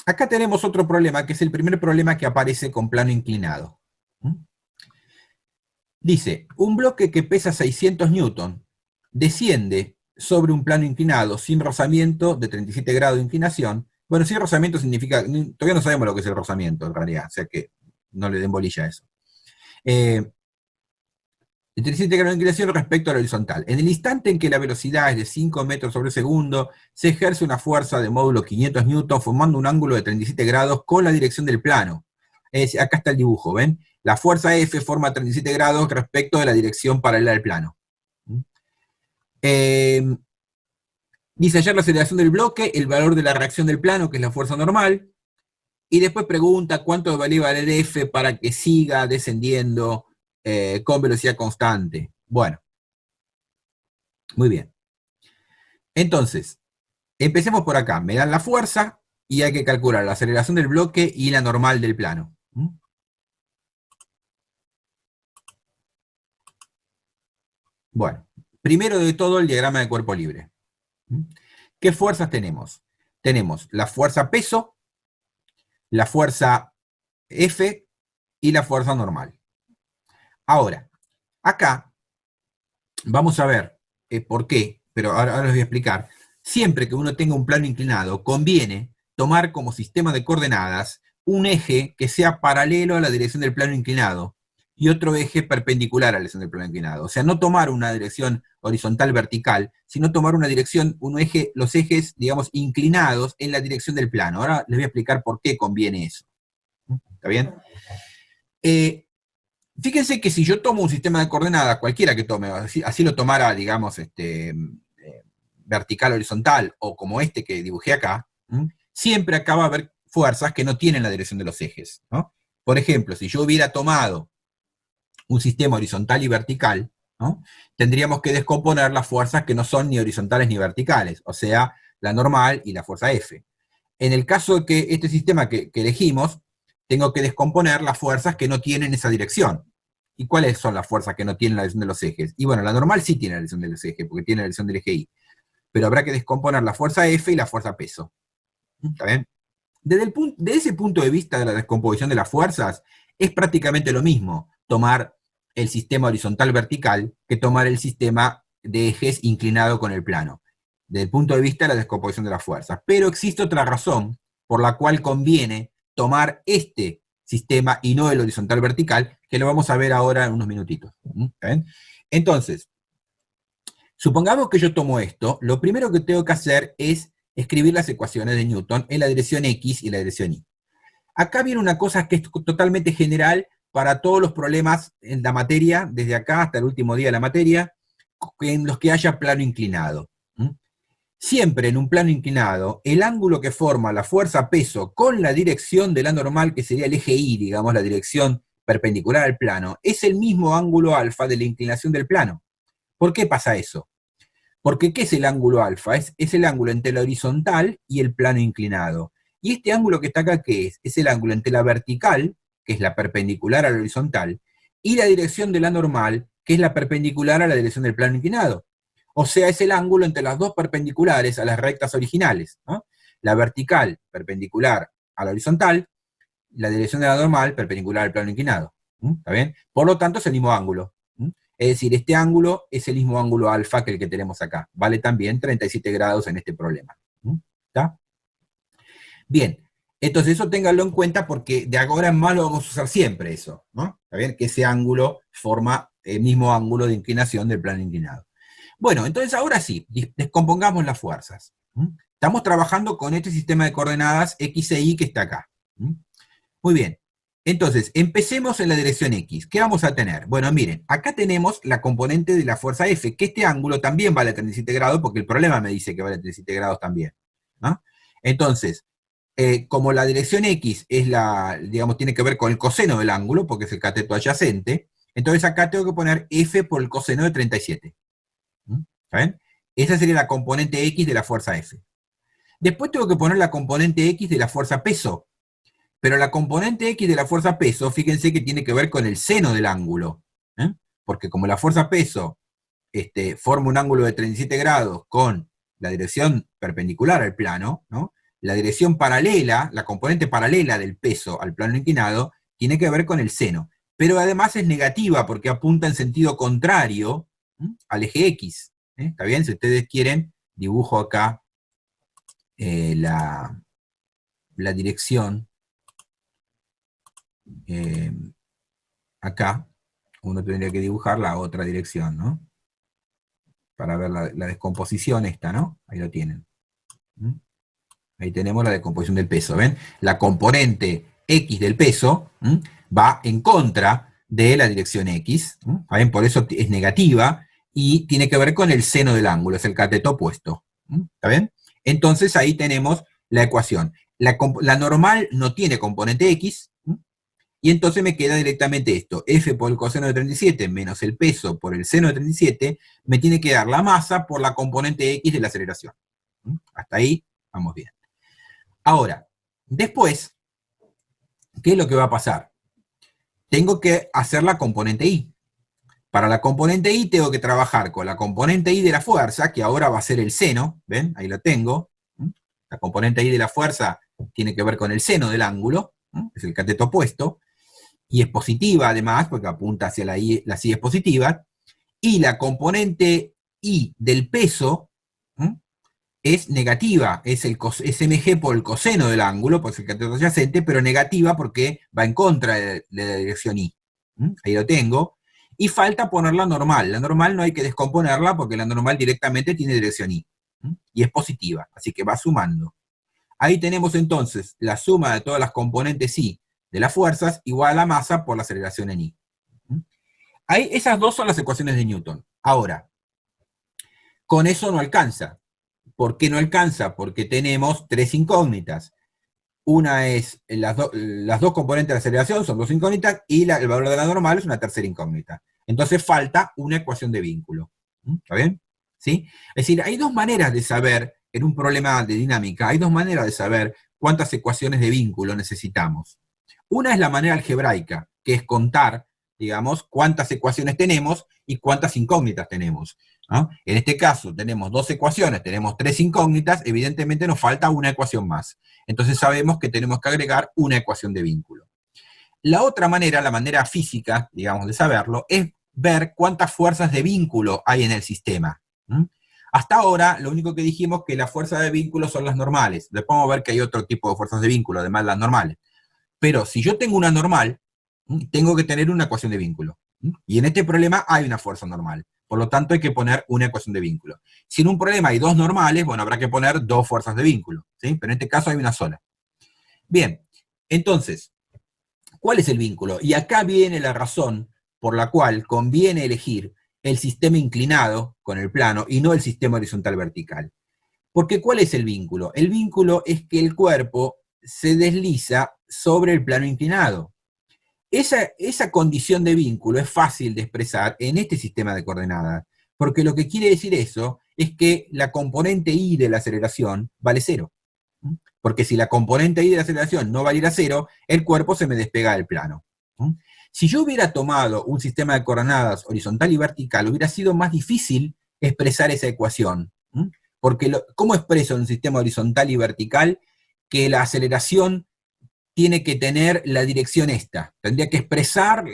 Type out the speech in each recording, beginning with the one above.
Acá tenemos otro problema, que es el primer problema que aparece con plano inclinado. Dice, un bloque que pesa 600 newton desciende sobre un plano inclinado sin rozamiento de 37 grados de inclinación. Bueno, sin rozamiento significa, todavía no sabemos lo que es el rozamiento en realidad, o sea que no le den bolilla a eso. De 37 grados de inclinación respecto a la horizontal. En el instante en que la velocidad es de 5 metros sobre segundo, se ejerce una fuerza de módulo 500 newton formando un ángulo de 37 grados con la dirección del plano. Acá está el dibujo, ¿ven? La fuerza F forma 37 grados respecto de la dirección paralela al plano. Dice hallar la aceleración del bloque, el valor de la reacción del plano, que es la fuerza normal, y después pregunta cuánto debería valer F para que siga descendiendo con velocidad constante. Bueno, muy bien. Entonces, empecemos por acá. Me dan la fuerza y hay que calcular la aceleración del bloque y la normal del plano. Bueno, primero de todo el diagrama de cuerpo libre. ¿Qué fuerzas tenemos? Tenemos la fuerza peso, la fuerza F y la fuerza normal. Ahora, acá vamos a ver por qué, pero ahora les voy a explicar. Siempre que uno tenga un plano inclinado, conviene tomar como sistema de coordenadas un eje que sea paralelo a la dirección del plano inclinado y otro eje perpendicular a la dirección del plano inclinado. O sea, no tomar una dirección horizontal vertical, sino tomar una dirección, los ejes, digamos, inclinados en la dirección del plano. Ahora les voy a explicar por qué conviene eso. ¿Está bien? Fíjense que si yo tomo un sistema de coordenadas, cualquiera que tome, así lo tomara, digamos, vertical, horizontal, o como este que dibujé acá, siempre acá va a haber fuerzas que no tienen la dirección de los ejes, ¿no? Por ejemplo, si yo hubiera tomado un sistema horizontal y vertical, ¿no? Tendríamos que descomponer las fuerzas que no son ni horizontales ni verticales, o sea, la normal y la fuerza F. En el caso de que este sistema que elegimos, tengo que descomponer las fuerzas que no tienen esa dirección. ¿Y cuáles son las fuerzas que no tienen la dirección de los ejes? Y bueno, la normal sí tiene la dirección de los ejes, porque tiene la dirección del eje Y. Pero habrá que descomponer la fuerza F y la fuerza peso. ¿Está bien? Desde ese punto de vista de la descomposición de las fuerzas, es prácticamente lo mismo tomar el sistema horizontal vertical que tomar el sistema de ejes inclinado con el plano, desde el punto de vista de la descomposición de las fuerzas. Pero existe otra razón por la cual conviene tomar este sistema y no el horizontal vertical, que lo vamos a ver ahora en unos minutitos. ¿Bien? Entonces, supongamos que yo tomo esto, lo primero que tengo que hacer es escribir las ecuaciones de Newton en la dirección X y la dirección Y. Acá viene una cosa que es totalmente general para todos los problemas en la materia, desde acá hasta el último día de la materia, en los que haya plano inclinado. Siempre en un plano inclinado, el ángulo que forma la fuerza-peso con la dirección de la normal, que sería el eje Y, digamos, la dirección perpendicular al plano, es el mismo ángulo alfa de la inclinación del plano. ¿Por qué pasa eso? Porque ¿qué es el ángulo alfa? Es el ángulo entre la horizontal y el plano inclinado. Y este ángulo que está acá, ¿qué es? Es el ángulo entre la vertical, que es la perpendicular a la horizontal, y la dirección de la normal, que es la perpendicular a la dirección del plano inclinado. O sea, es el ángulo entre las dos perpendiculares a las rectas originales, ¿no? La vertical perpendicular a la horizontal, la dirección de la normal perpendicular al plano inclinado. ¿Está bien? Por lo tanto, es el mismo ángulo. Es decir, este ángulo es el mismo ángulo alfa que el que tenemos acá. Vale también 37 grados en este problema. ¿Está? Bien, entonces eso ténganlo en cuenta porque de ahora en más lo vamos a usar siempre eso, ¿no? ¿Está bien? Que ese ángulo forma el mismo ángulo de inclinación del plano inclinado. Bueno, entonces ahora sí, descompongamos las fuerzas. Estamos trabajando con este sistema de coordenadas X e Y que está acá. Muy bien. Entonces, empecemos en la dirección X. ¿Qué vamos a tener? Bueno, miren, acá tenemos la componente de la fuerza F, que este ángulo también vale 37 grados, porque el problema me dice que vale 37 grados también, ¿no? Entonces, como la dirección X es digamos, tiene que ver con el coseno del ángulo, porque es el cateto adyacente, entonces acá tengo que poner F por el coseno de 37. ¿Está bien? Esa sería la componente X de la fuerza F. Después tengo que poner la componente X de la fuerza peso. Pero la componente X de la fuerza peso, fíjense que tiene que ver con el seno del ángulo. Porque como la fuerza peso forma un ángulo de 37 grados con la dirección perpendicular al plano, ¿no? la dirección paralela, la componente paralela del peso al plano inclinado, tiene que ver con el seno. Pero además es negativa porque apunta en sentido contrario al eje X. ¿Está bien? Si ustedes quieren, dibujo acá la dirección. Acá uno tendría que dibujar la otra dirección, ¿no? Para ver la descomposición esta, ¿no? Ahí lo tienen. Ahí tenemos la descomposición del peso, ¿ven? La componente X del peso va en contra de la dirección X, ¿ven? Por eso es negativa y tiene que ver con el seno del ángulo, es el cateto opuesto, ¿está bien? Entonces ahí tenemos la ecuación. La normal no tiene componente X, y entonces me queda directamente esto, f por el coseno de 37 menos el peso por el seno de 37, me tiene que dar la masa por la componente X de la aceleración. Hasta ahí vamos bien. Ahora, después, ¿qué es lo que va a pasar? Tengo que hacer la componente Y. Para la componente Y tengo que trabajar con la componente Y de la fuerza, que ahora va a ser el seno, ¿ven? Ahí lo tengo. La componente Y de la fuerza tiene que ver con el seno del ángulo, es el cateto opuesto, y es positiva además, porque apunta hacia la Y es positiva, y la componente Y del peso es negativa, es mg por el coseno del ángulo, pues el cateto adyacente, pero negativa porque va en contra de la dirección Y. Ahí lo tengo. Y falta poner la normal. La normal no hay que descomponerla porque la normal directamente tiene dirección Y. Y es positiva, así que va sumando. Ahí tenemos entonces la suma de todas las componentes Y de las fuerzas igual a la masa por la aceleración en Y. Ahí, esas dos son las ecuaciones de Newton. Ahora, con eso no alcanza. ¿Por qué no alcanza? Porque tenemos tres incógnitas. Una es, las dos componentes de la aceleración son dos incógnitas, y el valor de la normal es una tercera incógnita. Entonces falta una ecuación de vínculo. ¿Está bien? ¿Sí? Es decir, hay dos maneras de saber, en un problema de dinámica, hay dos maneras de saber cuántas ecuaciones de vínculo necesitamos. Una es la manera algebraica, que es contar, digamos, cuántas ecuaciones tenemos y cuántas incógnitas tenemos, ¿no? En este caso tenemos dos ecuaciones, tenemos tres incógnitas, evidentemente nos falta una ecuación más. Entonces sabemos que tenemos que agregar una ecuación de vínculo. La otra manera, la manera física, digamos, de saberlo, es ver cuántas fuerzas de vínculo hay en el sistema. Hasta ahora, lo único que dijimos que las fuerzas de vínculo son las normales. Después vamos a ver que hay otro tipo de fuerzas de vínculo, además de las normales. Pero si yo tengo una normal, tengo que tener una ecuación de vínculo. Y en este problema hay una fuerza normal. Por lo tanto, hay que poner una ecuación de vínculo. Si en un problema hay dos normales, bueno, habrá que poner dos fuerzas de vínculo, ¿sí? Pero en este caso hay una sola. Bien, entonces, ¿cuál es el vínculo? Y acá viene la razón por la cual conviene elegir el sistema inclinado con el plano y no el sistema horizontal vertical. Porque ¿cuál es el vínculo? El vínculo es que el cuerpo se desliza sobre el plano inclinado. Esa condición de vínculo es fácil de expresar en este sistema de coordenadas, porque lo que quiere decir eso es que la componente Y de la aceleración vale cero. Porque si la componente Y de la aceleración no valiera cero, el cuerpo se me despega del plano. Si yo hubiera tomado un sistema de coordenadas horizontal y vertical, hubiera sido más difícil expresar esa ecuación. Porque ¿cómo expreso en un sistema horizontal y vertical que la aceleración tiene que tener la dirección esta? Tendría que expresar,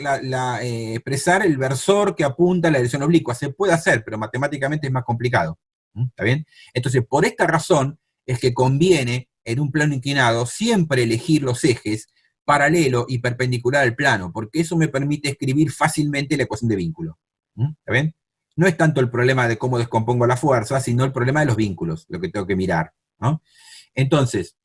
expresar el versor que apunta a la dirección oblicua. Se puede hacer, pero matemáticamente es más complicado. ¿Está bien? Entonces, por esta razón es que conviene, en un plano inclinado, siempre elegir los ejes paralelo y perpendicular al plano, porque eso me permite escribir fácilmente la ecuación de vínculo. ¿Está bien? No es tanto el problema de cómo descompongo la fuerza, sino el problema de los vínculos, lo que tengo que mirar, ¿no? Entonces,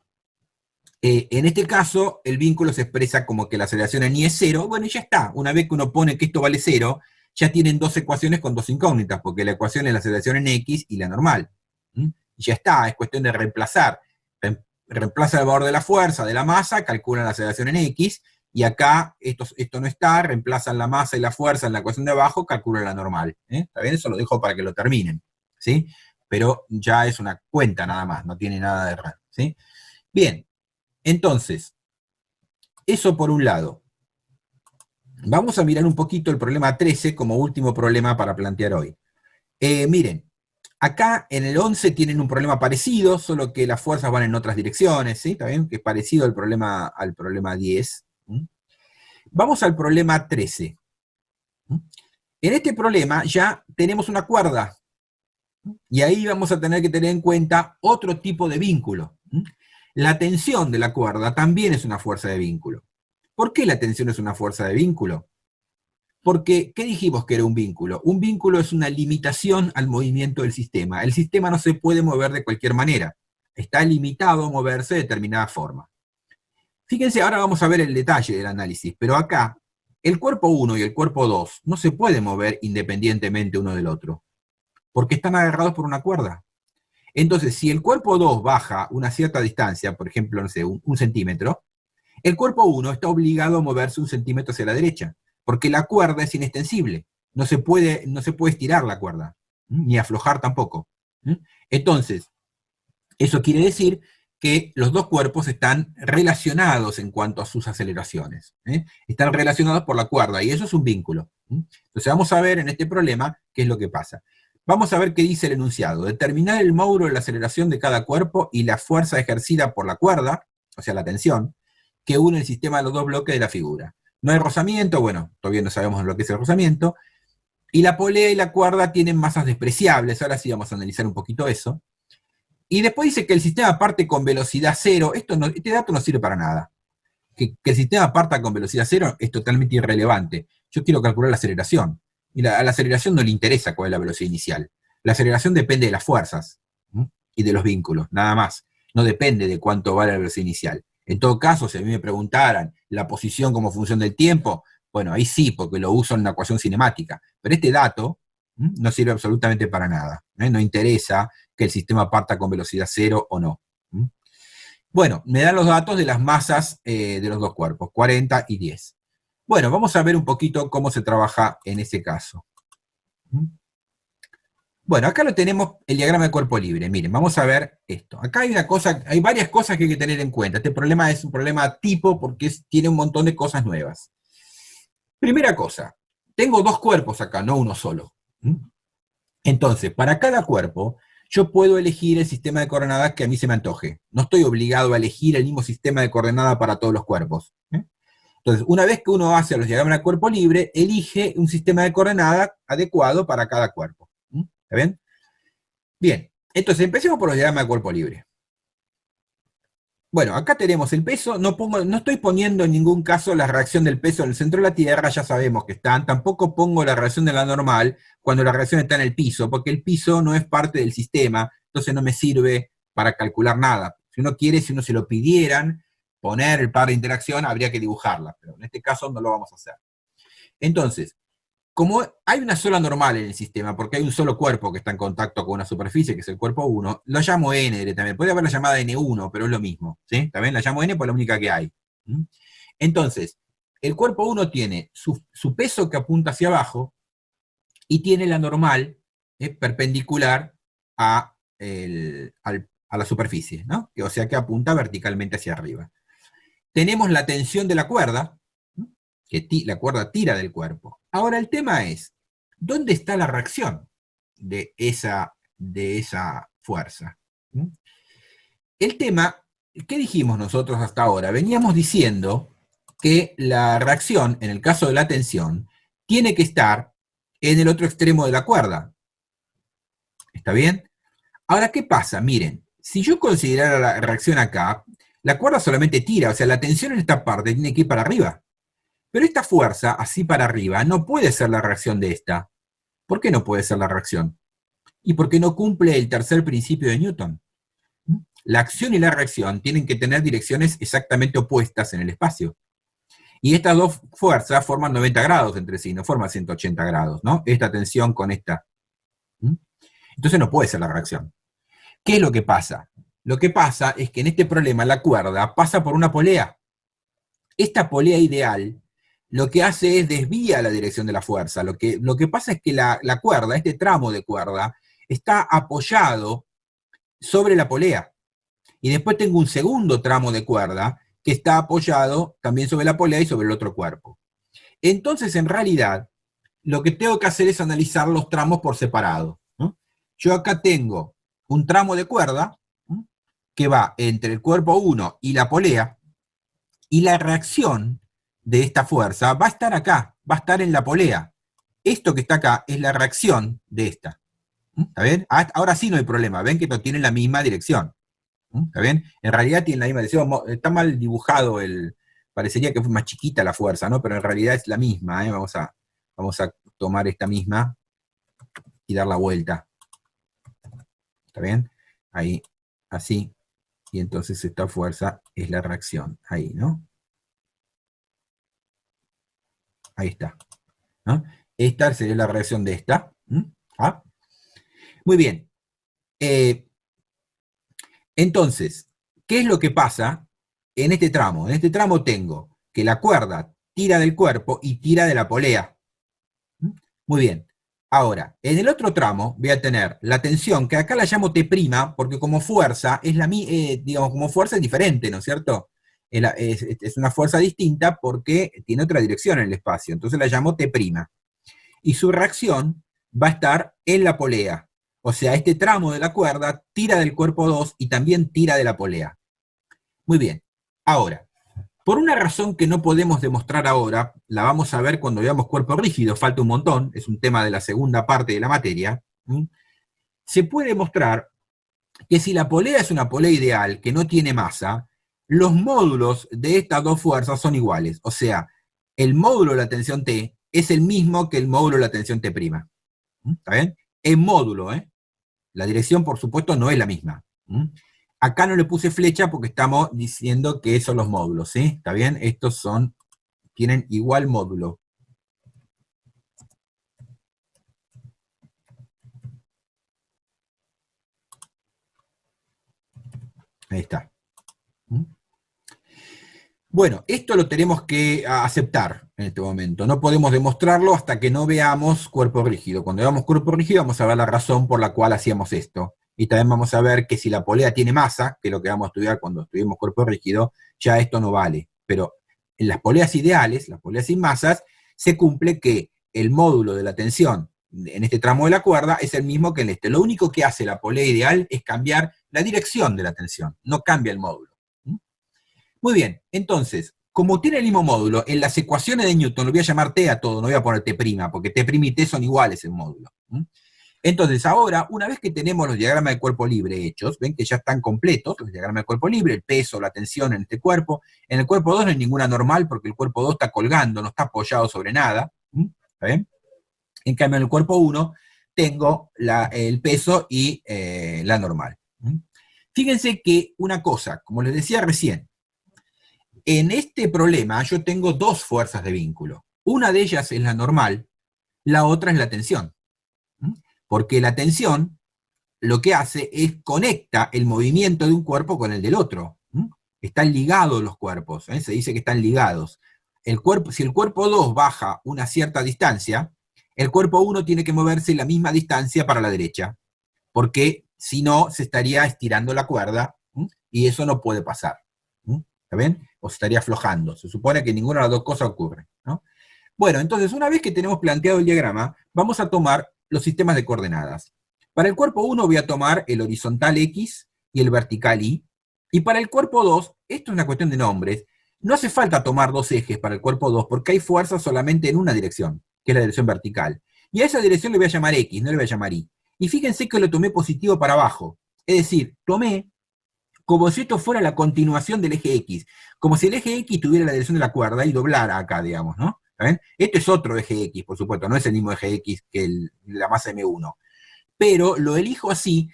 en este caso, el vínculo se expresa como que la aceleración en Y es cero. Bueno, y ya está. Una vez que uno pone que esto vale cero, ya tienen dos ecuaciones con dos incógnitas, porque la ecuación es la aceleración en X y la normal. Y ya está, es cuestión de reemplazar. Reemplaza el valor de la fuerza, de la masa, calculan la aceleración en X, y acá esto no está, reemplazan la masa y la fuerza en la ecuación de abajo, calculan la normal. ¿Está bien? Eso lo dejo para que lo terminen, ¿sí? Pero ya es una cuenta nada más, no tiene nada de raro, ¿sí? Bien, entonces, eso por un lado. Vamos a mirar un poquito el problema 13 como último problema para plantear hoy. Miren, Acá en el 11 tienen un problema parecido, solo que las fuerzas van en otras direcciones, ¿sí? ¿Está bien? Que es parecido al problema 10. ¿Mm? Vamos al problema 13. ¿Mm? En este problema ya tenemos una cuerda, y ahí vamos a tener que tener en cuenta otro tipo de vínculo. ¿Mm? La tensión de la cuerda también es una fuerza de vínculo. ¿Por qué la tensión es una fuerza de vínculo? Porque, ¿qué dijimos que era un vínculo? Un vínculo es una limitación al movimiento del sistema. El sistema no se puede mover de cualquier manera. Está limitado a moverse de determinada forma. Fíjense, ahora vamos a ver el detalle del análisis, pero acá, el cuerpo 1 y el cuerpo 2 no se pueden mover independientemente uno del otro, porque están agarrados por una cuerda. Entonces, si el cuerpo 2 baja una cierta distancia, por ejemplo, no sé, un centímetro, el cuerpo 1 está obligado a moverse un centímetro hacia la derecha, porque la cuerda es inextensible. No se puede estirar la cuerda, ni aflojar tampoco. Entonces, eso quiere decir que los dos cuerpos están relacionados en cuanto a sus aceleraciones. Están relacionados por la cuerda, y eso es un vínculo. Entonces vamos a ver en este problema qué es lo que pasa. Vamos a ver qué dice el enunciado. Determinar el módulo de la aceleración de cada cuerpo y la fuerza ejercida por la cuerda, o sea, la tensión, que une el sistema de los dos bloques de la figura. No hay rozamiento, bueno, todavía no sabemos lo que es el rozamiento, y la polea y la cuerda tienen masas despreciables, ahora sí vamos a analizar un poquito eso. Y después dice que el sistema parte con velocidad cero. Este dato no sirve para nada. Que el sistema parta con velocidad cero es totalmente irrelevante. Yo quiero calcular la aceleración. Y a la aceleración no le interesa cuál es la velocidad inicial. La aceleración depende de las fuerzas, ¿sí? Y de los vínculos, nada más. No depende de cuánto vale la velocidad inicial. En todo caso, si a mí me preguntaran la posición como función del tiempo, bueno, ahí sí, porque lo uso en una ecuación cinemática. Pero este dato no sirve absolutamente para nada. No interesa que el sistema parta con velocidad cero o no. Bueno, me dan los datos de las masas de los dos cuerpos, 40 y 10. Bueno, vamos a ver un poquito cómo se trabaja en ese caso. Bueno, acá lo tenemos, el diagrama de cuerpo libre. Miren, vamos a ver esto. Acá hay varias cosas que hay que tener en cuenta. Este problema es un problema tipo porque tiene un montón de cosas nuevas. Primera cosa, tengo dos cuerpos acá, no uno solo. Entonces, para cada cuerpo, yo puedo elegir el sistema de coordenadas que a mí se me antoje. No estoy obligado a elegir el mismo sistema de coordenadas para todos los cuerpos. Entonces, una vez que uno hace los diagramas de cuerpo libre, elige un sistema de coordenadas adecuado para cada cuerpo. ¿Está bien? Bien, entonces empecemos por los diagramas de cuerpo libre. Bueno, acá tenemos el peso, no estoy poniendo en ningún caso la reacción del peso en el centro de la Tierra, ya sabemos que están, tampoco pongo la reacción de la normal cuando la reacción está en el piso, porque el piso no es parte del sistema, entonces no me sirve para calcular nada. Si uno quiere, si uno se lo pidieran, poner el par de interacción, habría que dibujarla, pero en este caso no lo vamos a hacer. Entonces, como hay una sola normal en el sistema, porque hay un solo cuerpo que está en contacto con una superficie, que es el cuerpo 1, lo llamo N directamente. Podría haber la llamada N1, pero es lo mismo. ¿Sí? ¿También la llamo N? Pues es la única que hay. Entonces, el cuerpo 1 tiene su peso que apunta hacia abajo y tiene la normal perpendicular a la superficie, ¿no? O sea que apunta verticalmente hacia arriba. Tenemos la tensión de la cuerda, que la cuerda tira del cuerpo. Ahora el tema es, ¿dónde está la reacción de esa fuerza? El tema, ¿qué dijimos nosotros hasta ahora? Veníamos diciendo que la reacción, en el caso de la tensión, tiene que estar en el otro extremo de la cuerda. ¿Está bien? Ahora, ¿qué pasa? Miren, si yo considerara la reacción acá, la cuerda solamente tira, o sea, la tensión en esta parte tiene que ir para arriba. Pero esta fuerza, así para arriba, no puede ser la reacción de esta. ¿Por qué no puede ser la reacción? Y porque no cumple el tercer principio de Newton. La acción y la reacción tienen que tener direcciones exactamente opuestas en el espacio. Y estas dos fuerzas forman 90 grados entre sí, no forman 180 grados, ¿no? Esta tensión con esta. Entonces no puede ser la reacción. ¿Qué es lo que pasa? Lo que pasa es que en este problema la cuerda pasa por una polea. Esta polea ideal lo que hace es desvía la dirección de la fuerza. Lo que pasa es que la cuerda, este tramo de cuerda, está apoyado sobre la polea. Y después tengo un segundo tramo de cuerda que está apoyado también sobre la polea y sobre el otro cuerpo. Entonces, en realidad, lo que tengo que hacer es analizar los tramos por separado, ¿no? yo acá tengo un tramo de cuerda que va entre el cuerpo 1 y la polea, y la reacción de esta fuerza va a estar acá, va a estar en la polea. Esto que está acá es la reacción de esta. ¿Está bien? Ahora sí no hay problema, ven que no tienen la misma dirección. ¿Está bien? En realidad tienen la misma dirección, está mal dibujado parecería que fue más chiquita la fuerza, ¿no? Pero en realidad es la misma, ¿eh? Vamos a tomar esta misma y dar la vuelta. ¿Está bien? Ahí, así. Y entonces esta fuerza es la reacción. Ahí, ¿no? Ahí está. ¿No? Esta sería la reacción de esta. ¿Ah? Muy bien. Entonces, ¿qué es lo que pasa en este tramo? En este tramo tengo que la cuerda tira del cuerpo y tira de la polea. Muy bien. Ahora, en el otro tramo voy a tener la tensión, que acá la llamo T', porque como fuerza es digamos, como fuerza es diferente, ¿no es cierto? Es una fuerza distinta porque tiene otra dirección en el espacio, entonces la llamo T'. Y su reacción va a estar en la polea. O sea, este tramo de la cuerda tira del cuerpo 2 y también tira de la polea. Muy bien. Ahora, por una razón que no podemos demostrar ahora, la vamos a ver cuando veamos cuerpo rígido, falta un montón, es un tema de la segunda parte de la materia, se puede demostrar que si la polea es una polea ideal, que no tiene masa, los módulos de estas dos fuerzas son iguales. O sea, el módulo de la tensión T es el mismo que el módulo de la tensión T'. ¿Está bien? En módulo, ¿eh? La dirección, por supuesto, no es la misma. Acá no le puse flecha porque estamos diciendo que son los módulos, ¿sí? ¿Está bien? Estos tienen igual módulo. Ahí está. Bueno, esto lo tenemos que aceptar en este momento. No podemos demostrarlo hasta que no veamos cuerpo rígido. Cuando veamos cuerpo rígido vamos a ver la razón por la cual hacíamos esto. Y también vamos a ver que si la polea tiene masa, que es lo que vamos a estudiar cuando estudiemos cuerpo rígido, ya esto no vale. Pero en las poleas ideales, las poleas sin masas, se cumple que el módulo de la tensión en este tramo de la cuerda es el mismo que en este. Lo único que hace la polea ideal es cambiar la dirección de la tensión, no cambia el módulo. Muy bien, entonces, como tiene el mismo módulo, en las ecuaciones de Newton lo voy a llamar T a todo, no voy a poner T', porque T' y T son iguales en módulo. Entonces, ahora, una vez que tenemos los diagramas de cuerpo libre hechos, ven que ya están completos los diagramas de cuerpo libre, el peso, la tensión en este cuerpo. En el cuerpo 2 no hay ninguna normal porque el cuerpo 2 está colgando, no está apoyado sobre nada. ¿Está bien? En cambio, en el cuerpo 1 tengo el peso y la normal. Fíjense que una cosa, como les decía recién, en este problema yo tengo dos fuerzas de vínculo. Una de ellas es la normal, la otra es la tensión. Porque la tensión lo que hace es conecta el movimiento de un cuerpo con el del otro. Están ligados los cuerpos, se dice que están ligados. Si el cuerpo 2 baja una cierta distancia, el cuerpo 1 tiene que moverse la misma distancia para la derecha, porque si no se estaría estirando la cuerda y eso no puede pasar. ¿Está bien? O se estaría aflojando. Se supone que ninguna de las dos cosas ocurre, ¿no? Bueno, entonces una vez que tenemos planteado el diagrama, vamos a tomar los sistemas de coordenadas. Para el cuerpo 1 voy a tomar el horizontal X y el vertical Y, y para el cuerpo 2, esto es una cuestión de nombres, no hace falta tomar dos ejes para el cuerpo 2 porque hay fuerza solamente en una dirección, que es la dirección vertical. Y a esa dirección le voy a llamar X, no le voy a llamar Y. Y fíjense que lo tomé positivo para abajo. Es decir, tomé como si esto fuera la continuación del eje X, como si el eje X tuviera la dirección de la cuerda y doblara acá, digamos, ¿no? ¿Saben? Esto es otro eje X, por supuesto, no es el mismo eje X que la masa M1. Pero lo elijo así,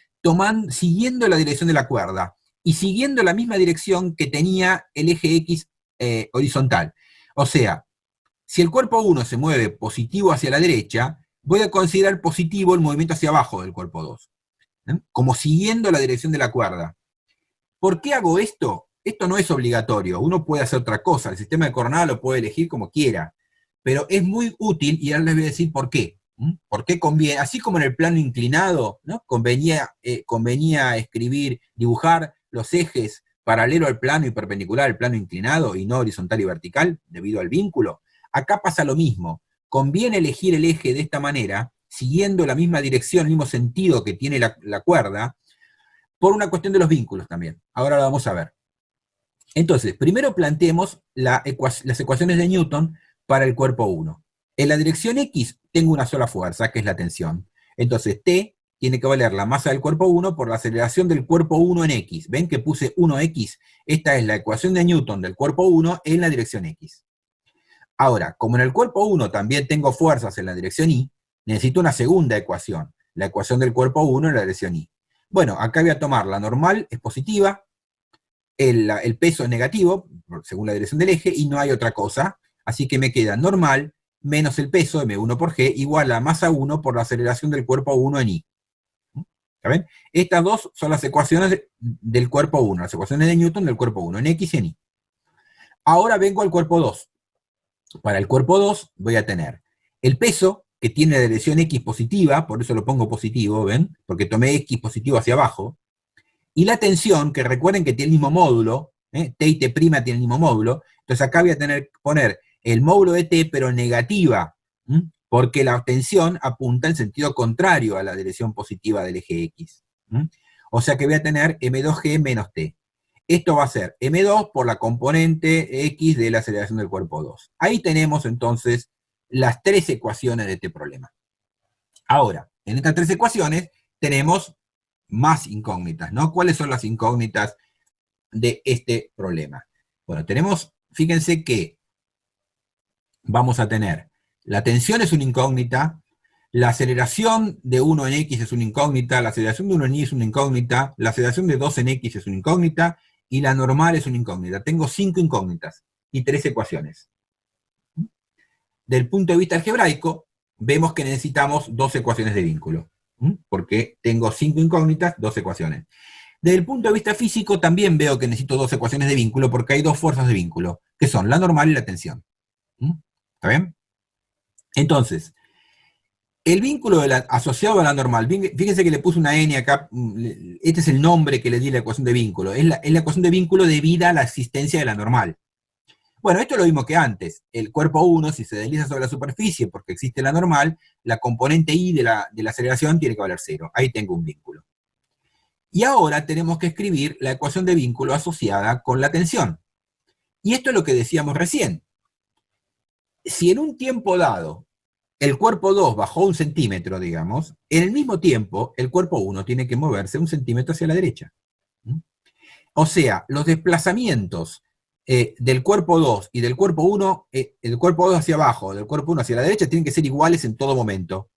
siguiendo la dirección de la cuerda y siguiendo la misma dirección que tenía el eje X horizontal. O sea, si el cuerpo 1 se mueve positivo hacia la derecha, voy a considerar positivo el movimiento hacia abajo del cuerpo 2, como siguiendo la dirección de la cuerda. ¿Por qué hago esto? Esto no es obligatorio, uno puede hacer otra cosa, el sistema de coordenadas lo puede elegir como quiera, pero es muy útil y ahora les voy a decir por qué. ¿Por qué conviene? Así como en el plano inclinado, ¿no? convenía dibujar los ejes paralelo al plano y perpendicular al plano inclinado y no horizontal y vertical, debido al vínculo. Acá pasa lo mismo, conviene elegir el eje de esta manera siguiendo la misma dirección, el mismo sentido que tiene la cuerda, por una cuestión de los vínculos también. Ahora lo vamos a ver. Entonces, primero planteemos las ecuaciones de Newton para el cuerpo 1. En la dirección X tengo una sola fuerza, que es la tensión. Entonces, T tiene que valer la masa del cuerpo 1 por la aceleración del cuerpo 1 en X. ¿Ven que puse 1X? Esta es la ecuación de Newton del cuerpo 1 en la dirección X. Ahora, como en el cuerpo 1 también tengo fuerzas en la dirección Y, necesito una segunda ecuación, la ecuación del cuerpo 1 en la dirección Y. Bueno, acá voy a tomar la normal, es positiva, el peso es negativo, según la dirección del eje, y no hay otra cosa, así que me queda normal menos el peso, m1 por g, igual a masa 1 por la aceleración del cuerpo 1 en y. ¿Está bien? Estas dos son las ecuaciones del cuerpo 1, las ecuaciones de Newton del cuerpo 1, en x y en y. Ahora vengo al cuerpo 2. Para el cuerpo 2 voy a tener el peso, que tiene la dirección x positiva, por eso lo pongo positivo, ¿ven? Porque tomé x positivo hacia abajo, y la tensión, que recuerden que tiene el mismo módulo, T y T' tienen el mismo módulo, entonces acá voy a tener que poner el módulo de T, pero negativa, porque la tensión apunta en sentido contrario a la dirección positiva del eje X. O sea que voy a tener M2G menos T. Esto va a ser M2 por la componente X de la aceleración del cuerpo 2. Ahí tenemos entonces las tres ecuaciones de este problema. Ahora, en estas tres ecuaciones tenemos más incógnitas, ¿no? ¿Cuáles son las incógnitas de este problema? Bueno, tenemos, fíjense que vamos a tener, la tensión es una incógnita, la aceleración de 1 en X es una incógnita, la aceleración de 1 en Y es una incógnita, la aceleración de 2 en X es una incógnita, y la normal es una incógnita. Tengo 5 incógnitas y 3 ecuaciones. Del punto de vista algebraico, vemos que necesitamos 2 ecuaciones de vínculo, porque tengo 5 incógnitas, 2 ecuaciones. Desde el punto de vista físico, también veo que necesito 2 ecuaciones de vínculo, porque hay 2 fuerzas de vínculo, que son la normal y la tensión. ¿Está bien? Entonces, el vínculo asociado a la normal, fíjense que le puse una n acá, este es el nombre que le di a la ecuación de vínculo, es la ecuación de vínculo debida a la existencia de la normal. Bueno, esto es lo mismo que antes. El cuerpo 1, si se desliza sobre la superficie porque existe la normal, la componente I de la aceleración tiene que valer 0. Ahí tengo un vínculo. Y ahora tenemos que escribir la ecuación de vínculo asociada con la tensión. Y esto es lo que decíamos recién. Si en un tiempo dado el cuerpo 2 bajó 1 centímetro, digamos, en el mismo tiempo el cuerpo 1 tiene que moverse 1 centímetro hacia la derecha. O sea, los desplazamientos del cuerpo 2 y del cuerpo 1, el cuerpo 2 hacia abajo, del cuerpo 1 hacia la derecha, tienen que ser iguales en todo momento.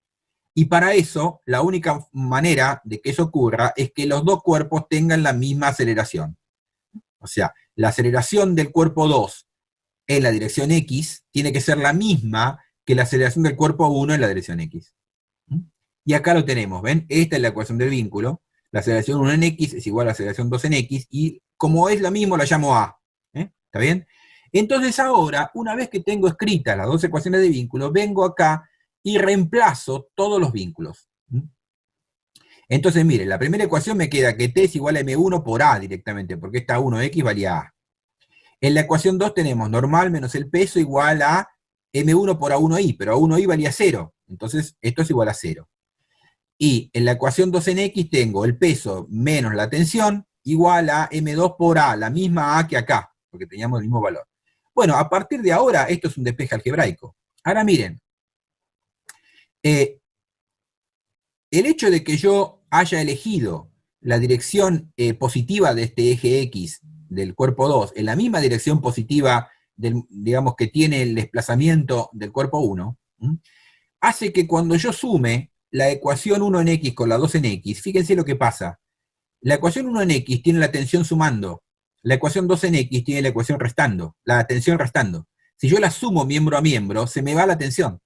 Y para eso, la única manera de que eso ocurra es que los dos cuerpos tengan la misma aceleración. O sea, la aceleración del cuerpo 2 en la dirección X tiene que ser la misma que la aceleración del cuerpo 1 en la dirección X. Y acá lo tenemos, ¿ven? Esta es la ecuación del vínculo. La aceleración 1 en X es igual a la aceleración 2 en X, y como es la misma, la llamo A. ¿Está bien? Entonces ahora, una vez que tengo escritas las dos ecuaciones de vínculo, vengo acá y reemplazo todos los vínculos. Entonces, miren, la primera ecuación me queda que T es igual a M1 por A directamente, porque esta 1X valía A. En la ecuación 2 tenemos normal menos el peso igual a M1 por A1I, pero A1I valía 0, entonces esto es igual a 0. Y en la ecuación 2 en X tengo el peso menos la tensión igual a M2 por A, la misma A que acá, porque teníamos el mismo valor. Bueno, a partir de ahora, esto es un despeje algebraico. Ahora miren, el hecho de que yo haya elegido la dirección positiva de este eje X del cuerpo 2 en la misma dirección positiva, digamos, que tiene el desplazamiento del cuerpo 1, hace que cuando yo sume la ecuación 1 en X con la 2 en X, fíjense lo que pasa. La ecuación 1 en X tiene la tensión sumando, la ecuación 2 en X tiene la ecuación restando, la tensión restando. Si yo la sumo miembro a miembro, se me va la tensión.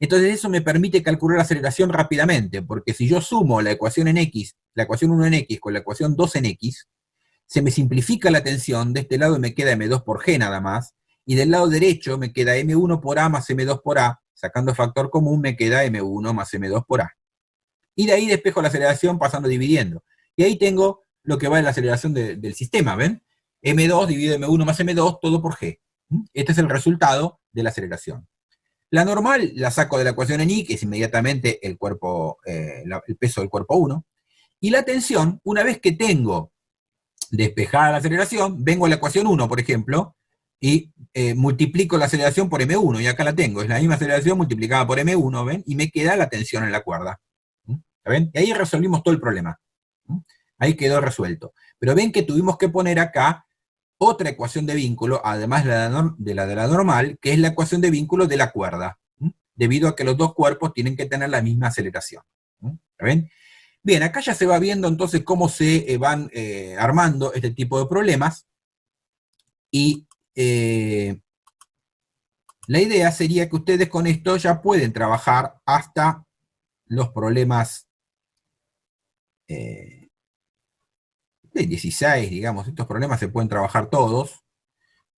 Entonces eso me permite calcular la aceleración rápidamente, porque si yo sumo la ecuación en X, la ecuación 1 en X con la ecuación 2 en X, se me simplifica la tensión, de este lado me queda M2 por G nada más, y del lado derecho me queda M1 por A más M2 por A, sacando factor común me queda M1 más M2 por A. Y de ahí despejo la aceleración pasando dividiendo. Y ahí tengo lo que va en la aceleración del sistema, ¿ven? M2 dividido M1 más M2, todo por G. Este es el resultado de la aceleración. La normal la saco de la ecuación en I, que es inmediatamente el cuerpo, el peso del cuerpo 1. Y la tensión, una vez que tengo despejada la aceleración, vengo a la ecuación 1, por ejemplo, y multiplico la aceleración por M1, y acá la tengo, es la misma aceleración multiplicada por M1, ¿ven? Y me queda la tensión en la cuerda. ¿Ven? Y ahí resolvimos todo el problema. Ahí quedó resuelto. Pero ven que tuvimos que poner acá otra ecuación de vínculo, además de la normal, que es la ecuación de vínculo de la cuerda, debido a que los dos cuerpos tienen que tener la misma aceleración. ¿Ven? Bien, acá ya se va viendo entonces cómo se van armando este tipo de problemas, y la idea sería que ustedes con esto ya pueden trabajar hasta los problemas de 16, digamos. Estos problemas se pueden trabajar todos.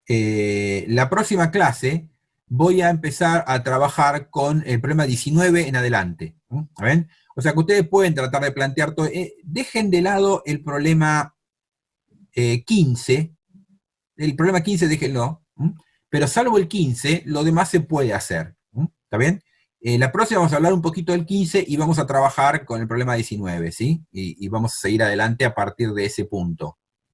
La próxima clase voy a empezar a trabajar con el problema 19 en adelante. ¿Ven? O sea que ustedes pueden tratar de plantear todo. Dejen de lado el problema 15. El problema 15 déjenlo. Pero salvo el 15, lo demás se puede hacer. ¿Está bien? La próxima vamos a hablar un poquito del 15 y vamos a trabajar con el problema 19, ¿sí? Y vamos a seguir adelante a partir de ese punto.